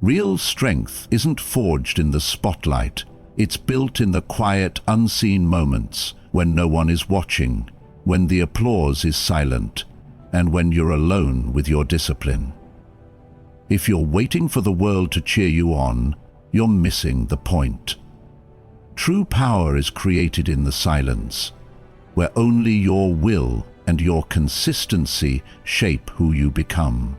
Real strength isn't forged in the spotlight. It's built in the quiet, unseen moments when no one is watching, when the applause is silent, and when you're alone with your discipline. If you're waiting for the world to cheer you on, you're missing the point. True power is created in the silence, where only your will and your consistency shape who you become.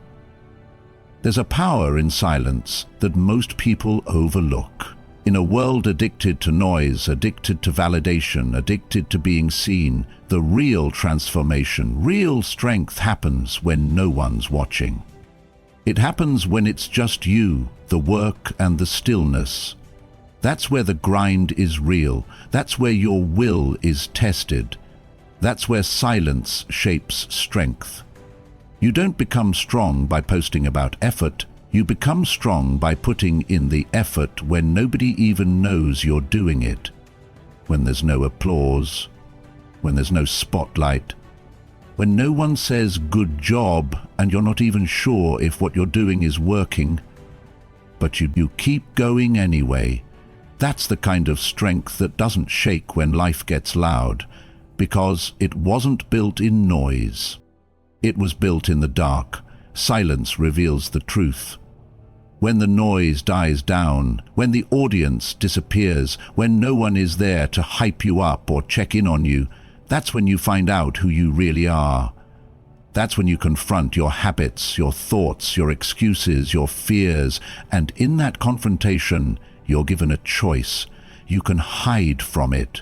There's a power in silence that most people overlook. In a world addicted to noise, addicted to validation, addicted to being seen, the real transformation, real strength happens when no one's watching. It happens when it's just you, the work and the stillness. That's where the grind is real. That's where your will is tested. That's where silence shapes strength. You don't become strong by posting about effort. You become strong by putting in the effort when nobody even knows you're doing it. When there's no applause, when there's no spotlight, when no one says good job and you're not even sure if what you're doing is working, but you keep going anyway. That's the kind of strength that doesn't shake when life gets loud, because it wasn't built in noise. It was built in the dark. Silence reveals the truth. When the noise dies down, when the audience disappears, when no one is there to hype you up or check in on you, that's when you find out who you really are. That's when you confront your habits, your thoughts, your excuses, your fears, and in that confrontation, you're given a choice. You can hide from it,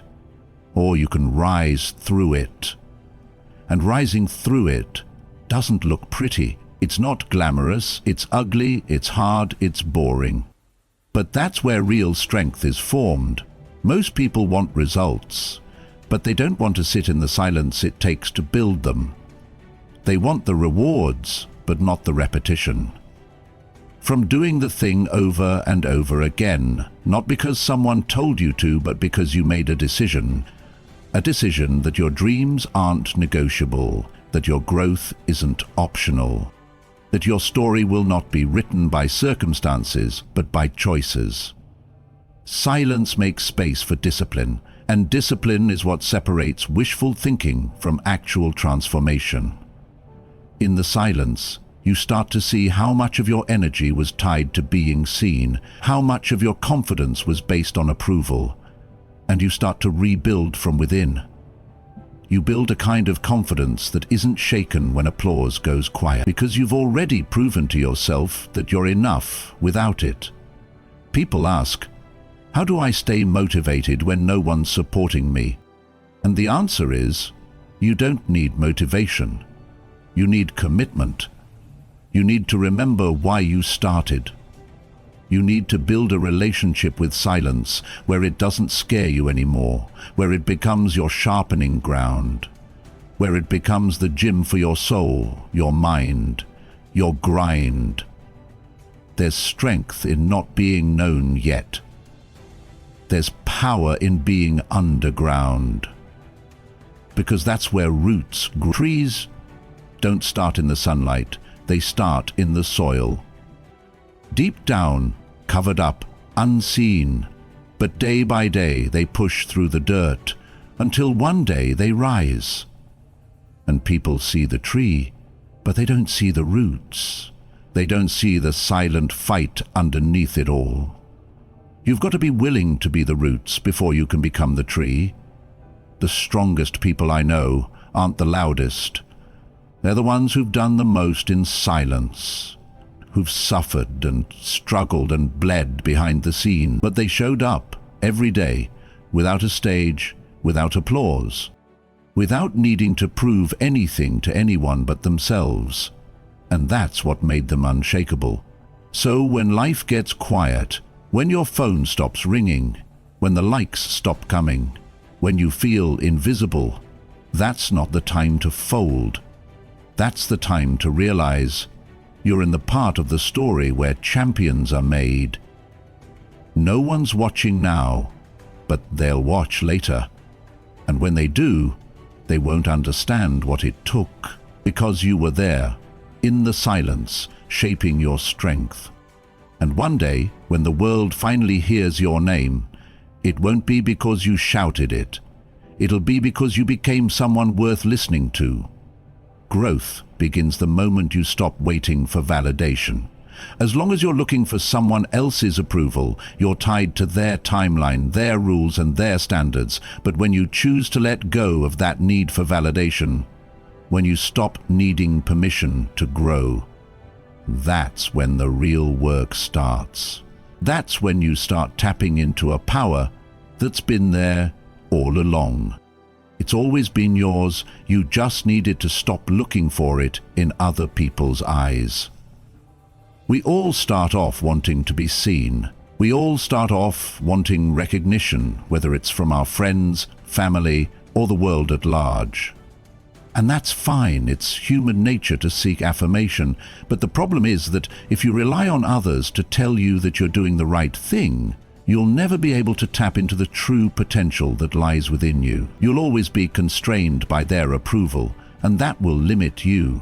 or you can rise through it. And rising through it doesn't look pretty. It's not glamorous, it's ugly, it's hard, it's boring. But that's where real strength is formed. Most people want results, but they don't want to sit in the silence it takes to build them. They want the rewards, but not the repetition. From doing the thing over and over again, not because someone told you to, but because you made a decision that your dreams aren't negotiable, that your growth isn't optional, that your story will not be written by circumstances, but by choices. Silence makes space for discipline, and discipline is what separates wishful thinking from actual transformation. In the silence, you start to see how much of your energy was tied to being seen, how much of your confidence was based on approval, and you start to rebuild from within. You build a kind of confidence that isn't shaken when applause goes quiet, because you've already proven to yourself that you're enough without it. People ask, how do I stay motivated when no one's supporting me? And the answer is, you don't need motivation. You need commitment. You need to remember why you started. You need to build a relationship with silence where it doesn't scare you anymore, where it becomes your sharpening ground, where it becomes the gym for your soul, your mind, your grind. There's strength in not being known yet. There's power in being underground, because that's where roots grow. Trees don't start in the sunlight, they start in the soil. Deep down, covered up, unseen, but day by day they push through the dirt until one day they rise. And people see the tree, but they don't see the roots. They don't see the silent fight underneath it all. You've got to be willing to be the roots before you can become the tree. The strongest people I know aren't the loudest. They're the ones who've done the most in silence, who've suffered and struggled and bled behind the scene, but they showed up every day, without a stage, without applause, without needing to prove anything to anyone but themselves. And that's what made them unshakable. So when life gets quiet, when your phone stops ringing, when the likes stop coming, when you feel invisible, that's not the time to fold. That's the time to realize you're in the part of the story where champions are made. No one's watching now, but they'll watch later. And when they do, they won't understand what it took, because you were there, in the silence, shaping your strength. And one day, when the world finally hears your name, it won't be because you shouted it. It'll be because you became someone worth listening to. Growth begins the moment you stop waiting for validation. As long as you're looking for someone else's approval, you're tied to their timeline, their rules and their standards. But when you choose to let go of that need for validation, when you stop needing permission to grow, that's when the real work starts. That's when you start tapping into a power that's been there all along. It's always been yours, you just needed to stop looking for it in other people's eyes. We all start off wanting to be seen. We all start off wanting recognition, whether it's from our friends, family, or the world at large. And that's fine, it's human nature to seek affirmation, but the problem is that if you rely on others to tell you that you're doing the right thing, you'll never be able to tap into the true potential that lies within you. You'll always be constrained by their approval, and that will limit you.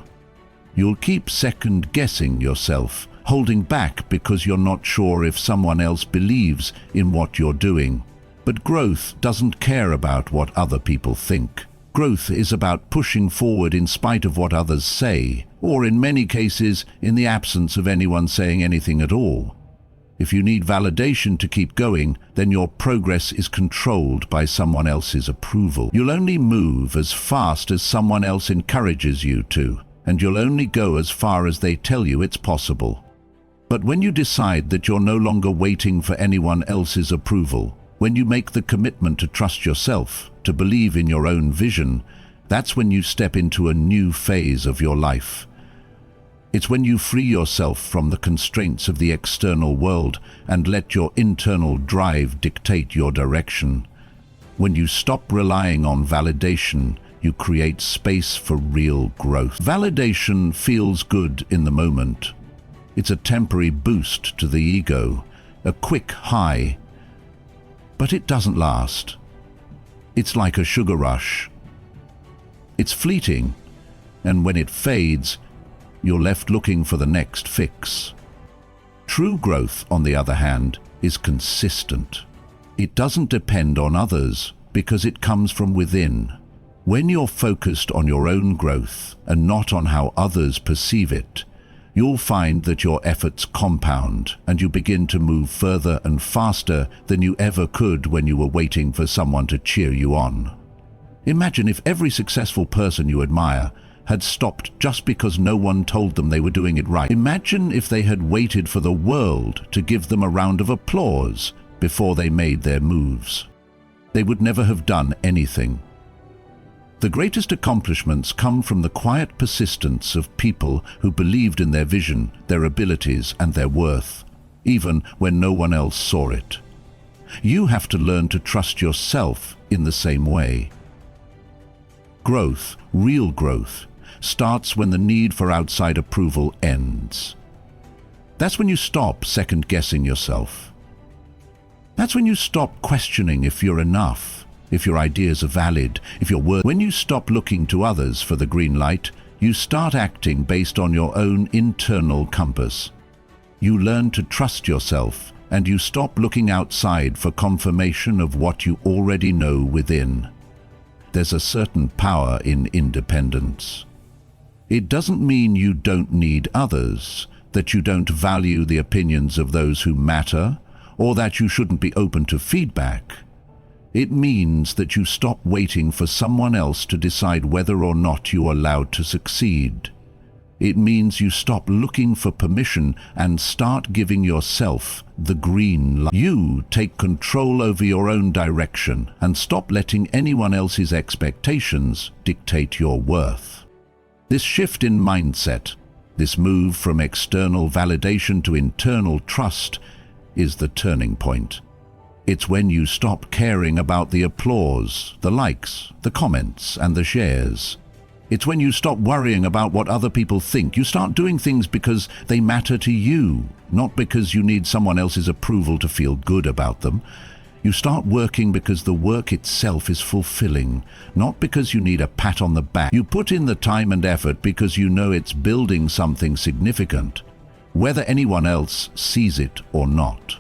You'll keep second-guessing yourself, holding back because you're not sure if someone else believes in what you're doing. But growth doesn't care about what other people think. Growth is about pushing forward in spite of what others say, or in many cases, in the absence of anyone saying anything at all. If you need validation to keep going, then your progress is controlled by someone else's approval. You'll only move as fast as someone else encourages you to, and you'll only go as far as they tell you it's possible. But when you decide that you're no longer waiting for anyone else's approval, when you make the commitment to trust yourself, to believe in your own vision, that's when you step into a new phase of your life. It's when you free yourself from the constraints of the external world and let your internal drive dictate your direction. When you stop relying on validation, you create space for real growth. Validation feels good in the moment. It's a temporary boost to the ego, a quick high, but it doesn't last. It's like a sugar rush. It's fleeting, and when it fades, you're left looking for the next fix. True growth, on the other hand, is consistent. It doesn't depend on others because it comes from within. When you're focused on your own growth and not on how others perceive it, you'll find that your efforts compound and you begin to move further and faster than you ever could when you were waiting for someone to cheer you on. Imagine if every successful person you admire had stopped just because no one told them they were doing it right. Imagine if they had waited for the world to give them a round of applause before they made their moves. They would never have done anything. The greatest accomplishments come from the quiet persistence of people who believed in their vision, their abilities, and their worth, even when no one else saw it. You have to learn to trust yourself in the same way. Growth, real growth, starts when the need for outside approval ends. That's when you stop second-guessing yourself. That's when you stop questioning if you're enough, if your ideas are valid, if you're worth. When you stop looking to others for the green light, you start acting based on your own internal compass. You learn to trust yourself, and you stop looking outside for confirmation of what you already know within. There's a certain power in independence. It doesn't mean you don't need others, that you don't value the opinions of those who matter, or that you shouldn't be open to feedback. It means that you stop waiting for someone else to decide whether or not you're allowed to succeed. It means you stop looking for permission and start giving yourself the green light. You take control over your own direction and stop letting anyone else's expectations dictate your worth. This shift in mindset, this move from external validation to internal trust, is the turning point. It's when you stop caring about the applause, the likes, the comments, and the shares. It's when you stop worrying about what other people think. You start doing things because they matter to you, not because you need someone else's approval to feel good about them. You start working because the work itself is fulfilling, not because you need a pat on the back. You put in the time and effort because you know it's building something significant. whether anyone else sees it or not.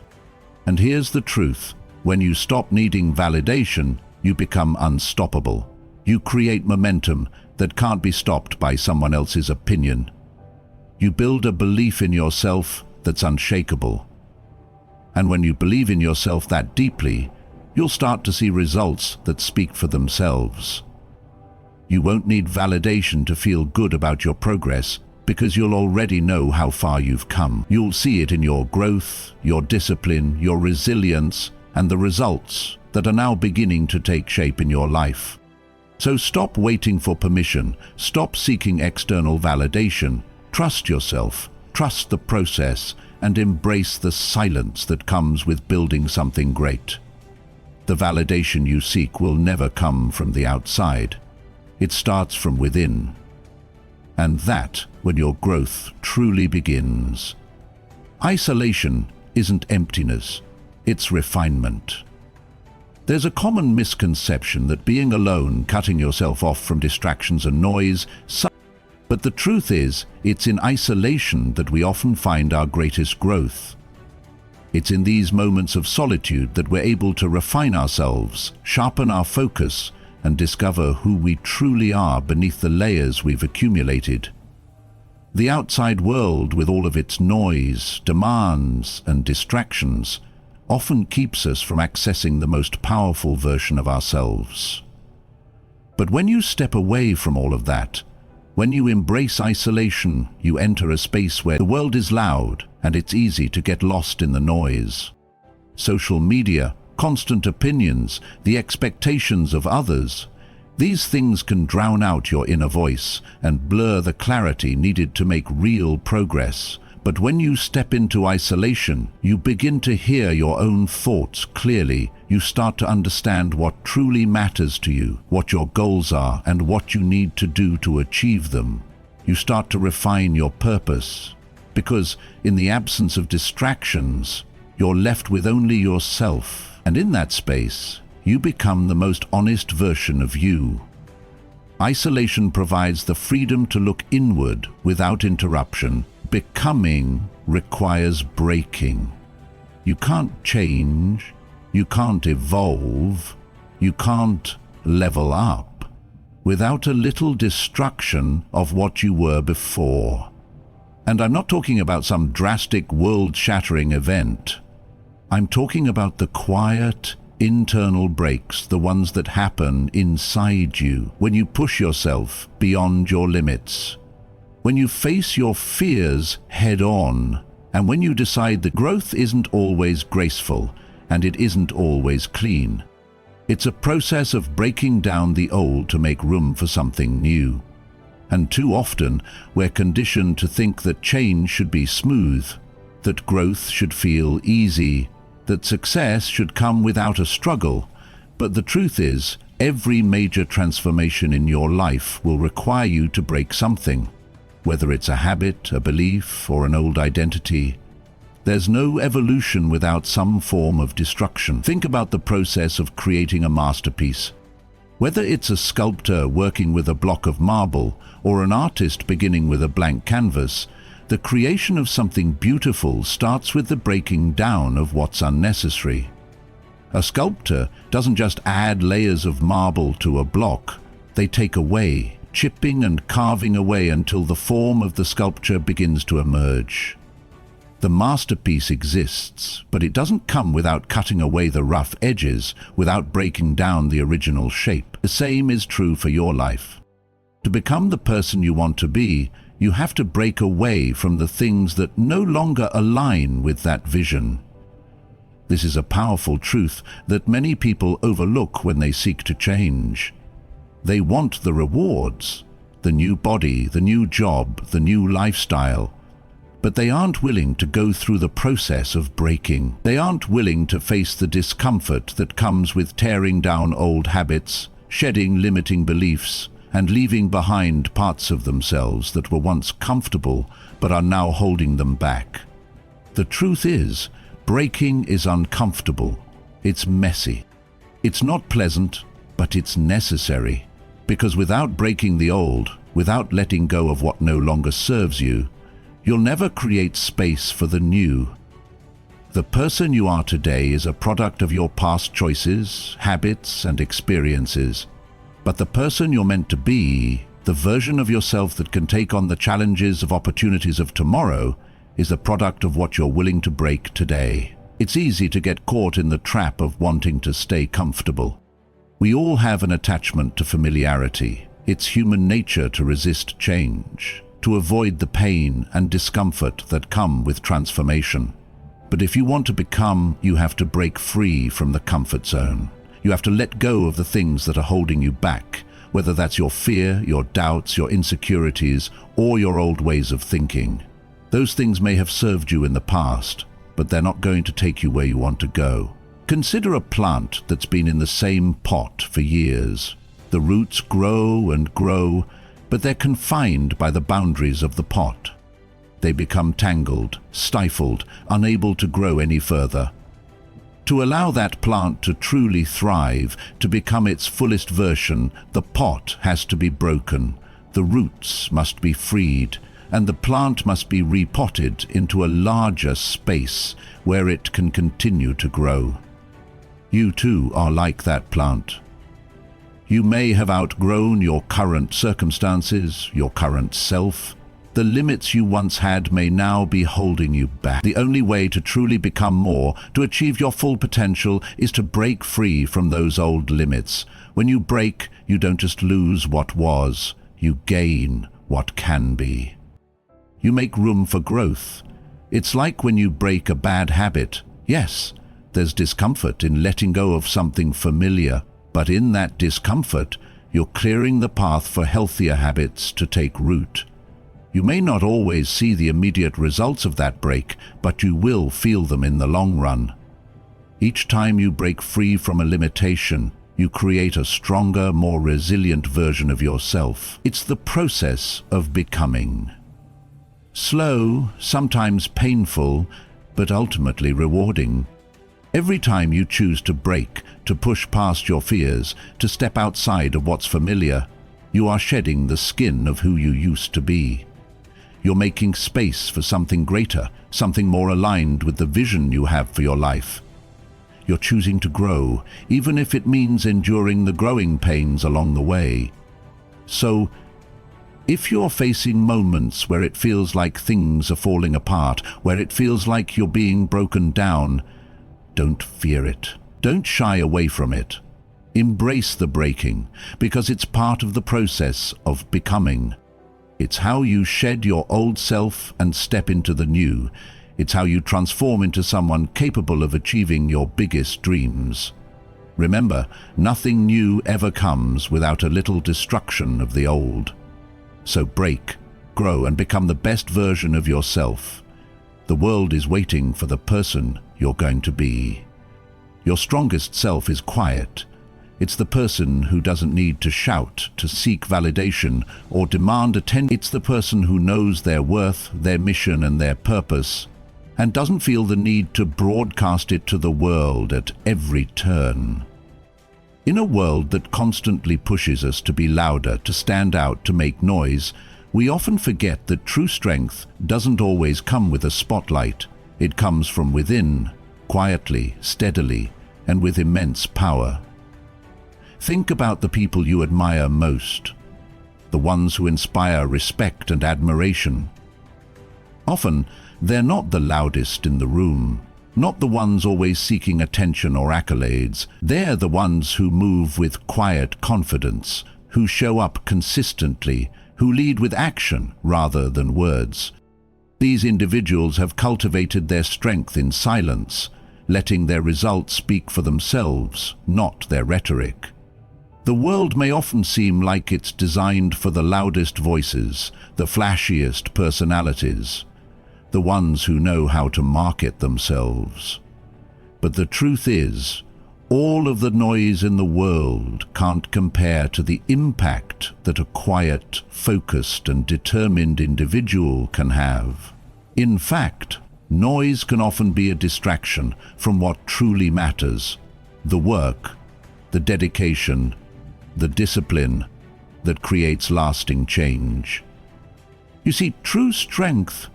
And here's the truth: when you stop needing validation, you become unstoppable. You create momentum that can't be stopped by someone else's opinion. You build a belief in yourself that's unshakable. And when you believe in yourself that deeply, you'll start to see results that speak for themselves. You won't need validation to feel good about your progress, because you'll already know how far you've come. You'll see it in your growth, your discipline, your resilience, and the results that are now beginning to take shape in your life. So stop waiting for permission, stop seeking external validation, trust yourself, trust the process, and embrace the silence that comes with building something great. The validation you seek will never come from the outside. It starts from within. And that's when your growth truly begins. Isolation isn't emptiness, it's refinement. There's a common misconception that being alone, cutting yourself off from distractions and noise, but the truth is, it's in isolation that we often find our greatest growth. It's in these moments of solitude that we're able to refine ourselves, sharpen our focus, and discover who we truly are beneath the layers we've accumulated. The outside world, with all of its noise, demands, and distractions, often keeps us from accessing the most powerful version of ourselves. But when you step away from all of that, when you embrace isolation, you enter a space where the world is loud and it's easy to get lost in the noise. Social media, constant opinions, the expectations of others, these things can drown out your inner voice and blur the clarity needed to make real progress. But when you step into isolation, you begin to hear your own thoughts clearly. You start to understand what truly matters to you, what your goals are, and what you need to do to achieve them. You start to refine your purpose, because in the absence of distractions, you're left with only yourself. And in that space, you become the most honest version of you. Isolation provides the freedom to look inward without interruption. Becoming requires breaking. You can't change, you can't evolve, you can't level up without a little destruction of what you were before. And I'm not talking about some drastic world-shattering event. I'm talking about the quiet, internal breaks, the ones that happen inside you when you push yourself beyond your limits. When you face your fears head-on, and when you decide that growth isn't always graceful and it isn't always clean. It's a process of breaking down the old to make room for something new. And too often, we're conditioned to think that change should be smooth, that growth should feel easy, that success should come without a struggle. But the truth is, every major transformation in your life will require you to break something. Whether it's a habit, a belief, or an old identity, there's no evolution without some form of destruction. Think about the process of creating a masterpiece. Whether it's a sculptor working with a block of marble or an artist beginning with a blank canvas, the creation of something beautiful starts with the breaking down of what's unnecessary. A sculptor doesn't just add layers of marble to a block, they take away, chipping and carving away until the form of the sculpture begins to emerge. The masterpiece exists, but it doesn't come without cutting away the rough edges, without breaking down the original shape. The same is true for your life. To become the person you want to be, you have to break away from the things that no longer align with that vision. This is a powerful truth that many people overlook when they seek to change. They want the rewards, the new body, the new job, the new lifestyle, but they aren't willing to go through the process of breaking. They aren't willing to face the discomfort that comes with tearing down old habits, shedding limiting beliefs, and leaving behind parts of themselves that were once comfortable but are now holding them back. The truth is, breaking is uncomfortable. It's messy. It's not pleasant, but it's necessary. Because without breaking the old, without letting go of what no longer serves you, you'll never create space for the new. The person you are today is a product of your past choices, habits, and experiences. But the person you're meant to be, the version of yourself that can take on the challenges of opportunities of tomorrow, is a product of what you're willing to break today. It's easy to get caught in the trap of wanting to stay comfortable. We all have an attachment to familiarity. It's human nature to resist change, to avoid the pain and discomfort that come with transformation. But if you want to become, you have to break free from the comfort zone. You have to let go of the things that are holding you back, whether that's your fear, your doubts, your insecurities, or your old ways of thinking. Those things may have served you in the past, but they're not going to take you where you want to go. Consider a plant that's been in the same pot for years. The roots grow and grow, but they're confined by the boundaries of the pot. They become tangled, stifled, unable to grow any further. To allow that plant to truly thrive, to become its fullest version, the pot has to be broken, the roots must be freed, and the plant must be repotted into a larger space where it can continue to grow. You too are like that plant. You may have outgrown your current circumstances, your current self. The limits you once had may now be holding you back. The only way to truly become more, to achieve your full potential, is to break free from those old limits. When you break, you don't just lose what was, you gain what can be. You make room for growth. It's like when you break a bad habit. Yes, there's discomfort in letting go of something familiar, but in that discomfort, you're clearing the path for healthier habits to take root. You may not always see the immediate results of that break, but you will feel them in the long run. Each time you break free from a limitation, you create a stronger, more resilient version of yourself. It's the process of becoming. Slow, sometimes painful, but ultimately rewarding. Every time you choose to break, to push past your fears, to step outside of what's familiar, you are shedding the skin of who you used to be. You're making space for something greater, something more aligned with the vision you have for your life. You're choosing to grow, even if it means enduring the growing pains along the way. So, if you're facing moments where it feels like things are falling apart, where it feels like you're being broken down, don't fear it. Don't shy away from it. Embrace the breaking, because it's part of the process of becoming. It's how you shed your old self and step into the new. It's how you transform into someone capable of achieving your biggest dreams. Remember, nothing new ever comes without a little destruction of the old. So break, grow, and become the best version of yourself. The world is waiting for the person you're going to be. Your strongest self is quiet. It's the person who doesn't need to shout, to seek validation, or demand attention. It's the person who knows their worth, their mission, and their purpose, and doesn't feel the need to broadcast it to the world at every turn. In a world that constantly pushes us to be louder, to stand out, to make noise, we often forget that true strength doesn't always come with a spotlight. It comes from within, quietly, steadily, and with immense power. Think about the people you admire most, the ones who inspire respect and admiration. Often, they're not the loudest in the room, not the ones always seeking attention or accolades. They're the ones who move with quiet confidence, who show up consistently, who lead with action rather than words. These individuals have cultivated their strength in silence, letting their results speak for themselves, not their rhetoric. The world may often seem like it's designed for the loudest voices, the flashiest personalities, the ones who know how to market themselves. But the truth is, all of the noise in the world can't compare to the impact that a quiet, focused, and determined individual can have. In fact, noise can often be a distraction from what truly matters: the work, the dedication, the discipline that creates lasting change. You see, true strength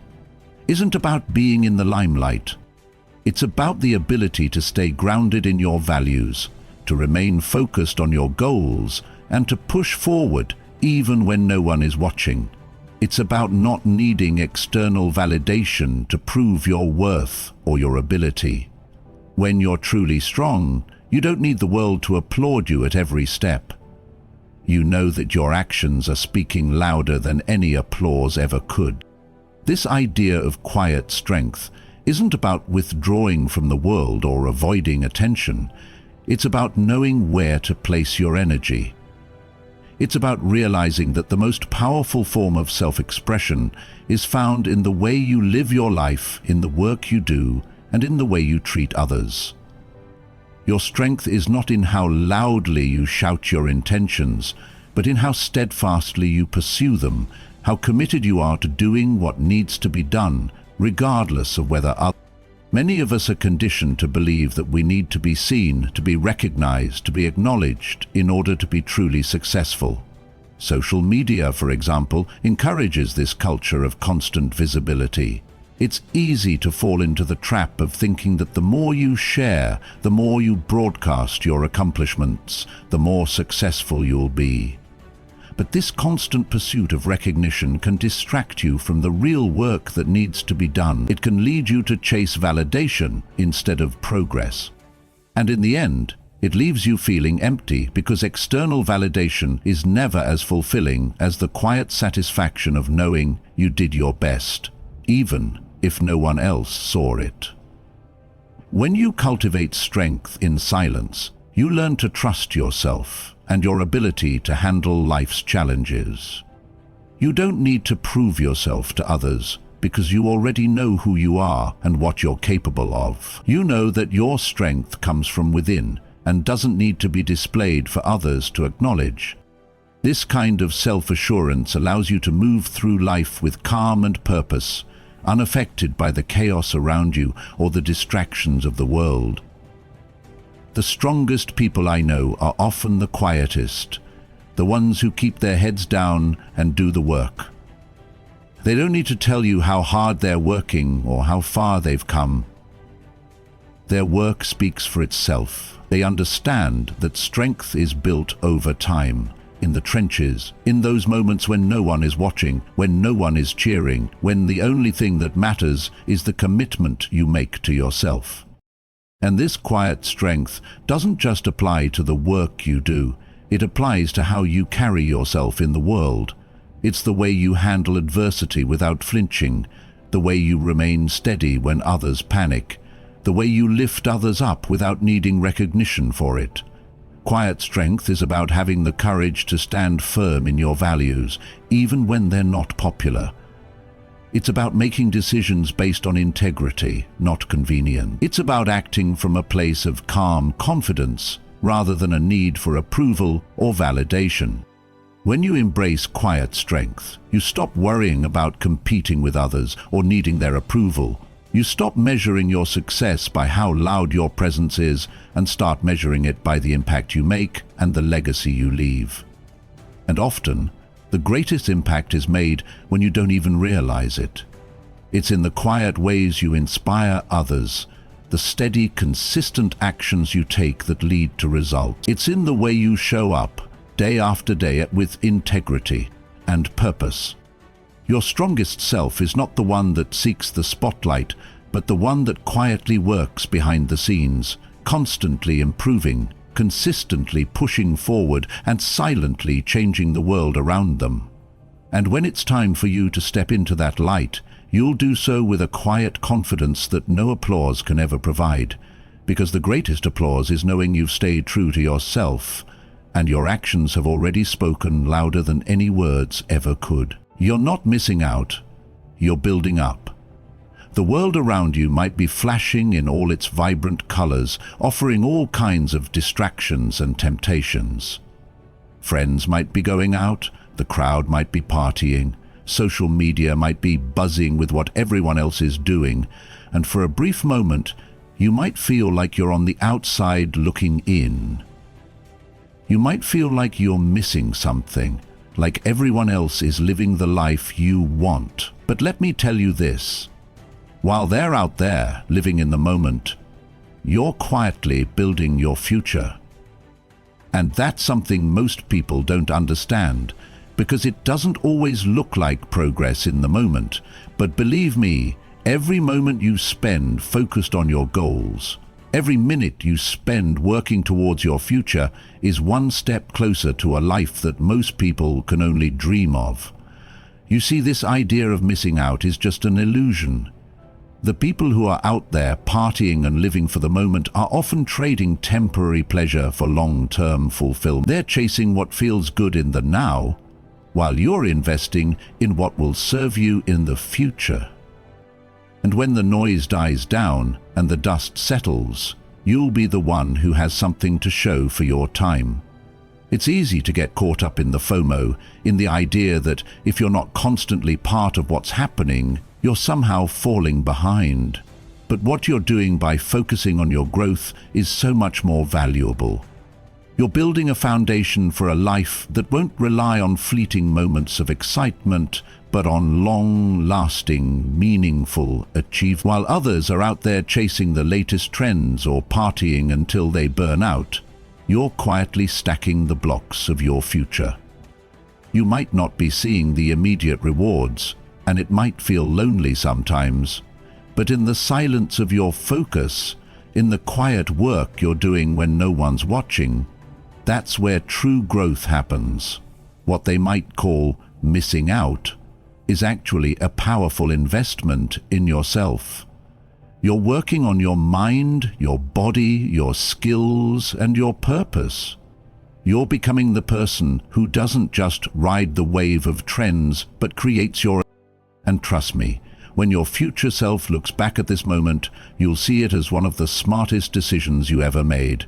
isn't about being in the limelight. It's about the ability to stay grounded in your values, to remain focused on your goals, and to push forward even when no one is watching. It's about not needing external validation to prove your worth or your ability. When you're truly strong, you don't need the world to applaud you at every step. You know that your actions are speaking louder than any applause ever could. This idea of quiet strength isn't about withdrawing from the world or avoiding attention. It's about knowing where to place your energy. It's about realizing that the most powerful form of self-expression is found in the way you live your life, in the work you do, and in the way you treat others. Your strength is not in how loudly you shout your intentions, but in how steadfastly you pursue them, how committed you are to doing what needs to be done, regardless of whether others. Many of us are conditioned to believe that we need to be seen, to be recognized, to be acknowledged in order to be truly successful. Social media, for example, encourages this culture of constant visibility. It's easy to fall into the trap of thinking that the more you share, the more you broadcast your accomplishments, the more successful you'll be. But this constant pursuit of recognition can distract you from the real work that needs to be done. It can lead you to chase validation instead of progress. And in the end, it leaves you feeling empty because external validation is never as fulfilling as the quiet satisfaction of knowing you did your best, even if no one else saw it. When you cultivate strength in silence, you learn to trust yourself and your ability to handle life's challenges. You don't need to prove yourself to others because you already know who you are and what you're capable of. You know that your strength comes from within and doesn't need to be displayed for others to acknowledge. This kind of self-assurance allows you to move through life with calm and purpose, unaffected by the chaos around you or the distractions of the world. The strongest people I know are often the quietest, the ones who keep their heads down and do the work. They don't need to tell you how hard they're working or how far they've come. Their work speaks for itself. They understand that strength is built over time, in the trenches, in those moments when no one is watching, when no one is cheering, when the only thing that matters is the commitment you make to yourself. And this quiet strength doesn't just apply to the work you do, it applies to how you carry yourself in the world. It's the way you handle adversity without flinching, the way you remain steady when others panic, the way you lift others up without needing recognition for it. Quiet strength is about having the courage to stand firm in your values, even when they're not popular. It's about making decisions based on integrity, not convenience. It's about acting from a place of calm confidence, rather than a need for approval or validation. When you embrace quiet strength, you stop worrying about competing with others or needing their approval. You stop measuring your success by how loud your presence is and start measuring it by the impact you make and the legacy you leave. And often, the greatest impact is made when you don't even realize it. It's in the quiet ways you inspire others, the steady, consistent actions you take that lead to results. It's in the way you show up, day after day, with integrity and purpose. Your strongest self is not the one that seeks the spotlight, but the one that quietly works behind the scenes, constantly improving, consistently pushing forward, and silently changing the world around them. And when it's time for you to step into that light, you'll do so with a quiet confidence that no applause can ever provide, because the greatest applause is knowing you've stayed true to yourself, and your actions have already spoken louder than any words ever could. You're not missing out, you're building up. The world around you might be flashing in all its vibrant colors, offering all kinds of distractions and temptations. Friends might be going out, the crowd might be partying, social media might be buzzing with what everyone else is doing, and for a brief moment, you might feel like you're on the outside looking in. You might feel like you're missing something, like everyone else is living the life you want. But let me tell you this, While they're out there, living in the moment, you're quietly building your future. And that's something most people don't understand, because it doesn't always look like progress in the moment. But believe me, every moment you spend focused on your goals, every minute you spend working towards your future is one step closer to a life that most people can only dream of. You see, this idea of missing out is just an illusion. The people who are out there partying and living for the moment are often trading temporary pleasure for long-term fulfillment. They're chasing what feels good in the now, while you're investing in what will serve you in the future. And when the noise dies down and the dust settles, you'll be the one who has something to show for your time. It's easy to get caught up in the FOMO, in the idea that if you're not constantly part of what's happening, you're somehow falling behind. But what you're doing by focusing on your growth is so much more valuable. You're building a foundation for a life that won't rely on fleeting moments of excitement, but on long-lasting, meaningful achievement. While others are out there chasing the latest trends or partying until they burn out, you're quietly stacking the blocks of your future. You might not be seeing the immediate rewards, and it might feel lonely sometimes, but in the silence of your focus, in the quiet work you're doing when no one's watching, that's where true growth happens. What they might call missing out is actually a powerful investment in yourself. You're working on your mind, your body, your skills, and your purpose. You're becoming the person who doesn't just ride the wave of trends, but creates your own. And trust me, when your future self looks back at this moment, you'll see it as one of the smartest decisions you ever made.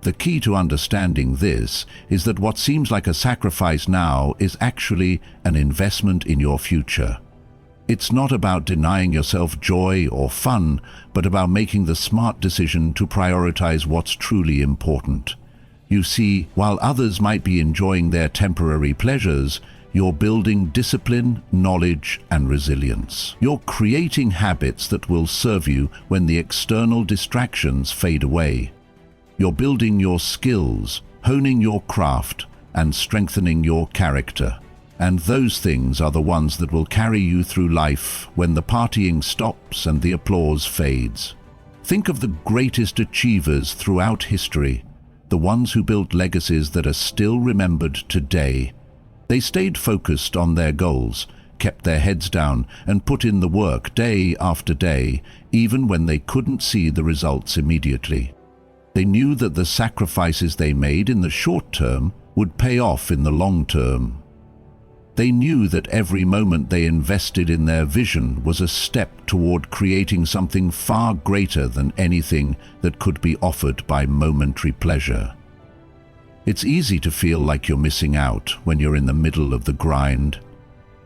The key to understanding this is that what seems like a sacrifice now is actually an investment in your future. It's not about denying yourself joy or fun, but about making the smart decision to prioritize what's truly important. You see, while others might be enjoying their temporary pleasures, you're building discipline, knowledge, and resilience. You're creating habits that will serve you when the external distractions fade away. You're building your skills, honing your craft, and strengthening your character. And those things are the ones that will carry you through life when the partying stops and the applause fades. Think of the greatest achievers throughout history, the ones who built legacies that are still remembered today. They stayed focused on their goals, kept their heads down, and put in the work day after day, even when they couldn't see the results immediately. They knew that the sacrifices they made in the short term would pay off in the long term. They knew that every moment they invested in their vision was a step toward creating something far greater than anything that could be offered by momentary pleasure. It's easy to feel like you're missing out when you're in the middle of the grind.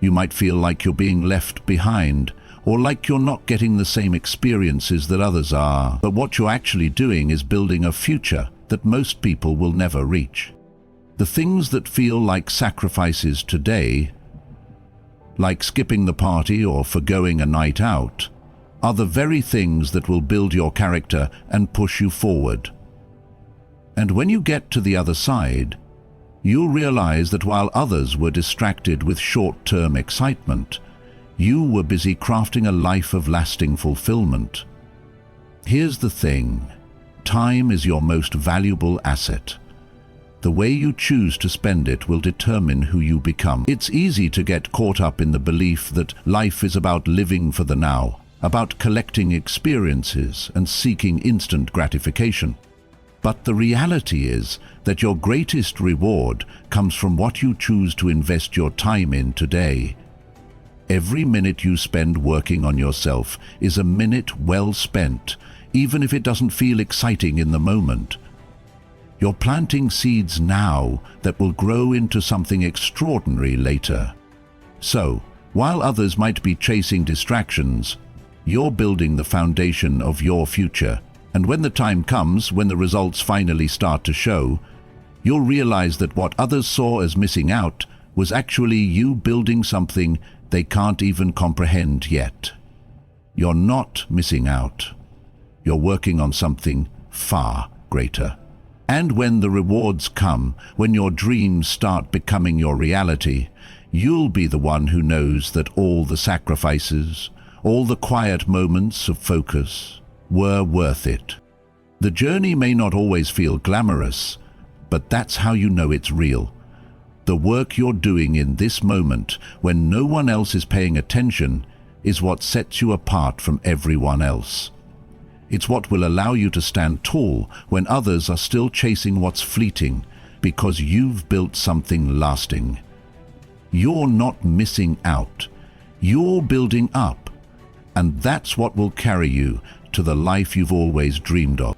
You might feel like you're being left behind, or like you're not getting the same experiences that others are. But what you're actually doing is building a future that most people will never reach. The things that feel like sacrifices today, like skipping the party or forgoing a night out, are the very things that will build your character and push you forward. And when you get to the other side, you'll realize that while others were distracted with short-term excitement, you were busy crafting a life of lasting fulfillment. Here's the thing: time is your most valuable asset. The way you choose to spend it will determine who you become. It's easy to get caught up in the belief that life is about living for the now, about collecting experiences and seeking instant gratification. But the reality is that your greatest reward comes from what you choose to invest your time in today. Every minute you spend working on yourself is a minute well spent, even if it doesn't feel exciting in the moment. You're planting seeds now that will grow into something extraordinary later. So, while others might be chasing distractions, you're building the foundation of your future. And when the time comes, when the results finally start to show, you'll realize that what others saw as missing out was actually you building something they can't even comprehend yet. You're not missing out. You're working on something far greater. And when the rewards come, when your dreams start becoming your reality, you'll be the one who knows that all the sacrifices, all the quiet moments of focus, were worth it. The journey may not always feel glamorous, but that's how you know it's real. The work you're doing in this moment, when no one else is paying attention, is what sets you apart from everyone else. It's what will allow you to stand tall when others are still chasing what's fleeting, because you've built something lasting. You're not missing out. You're building up. And that's what will carry you to the life you've always dreamed of.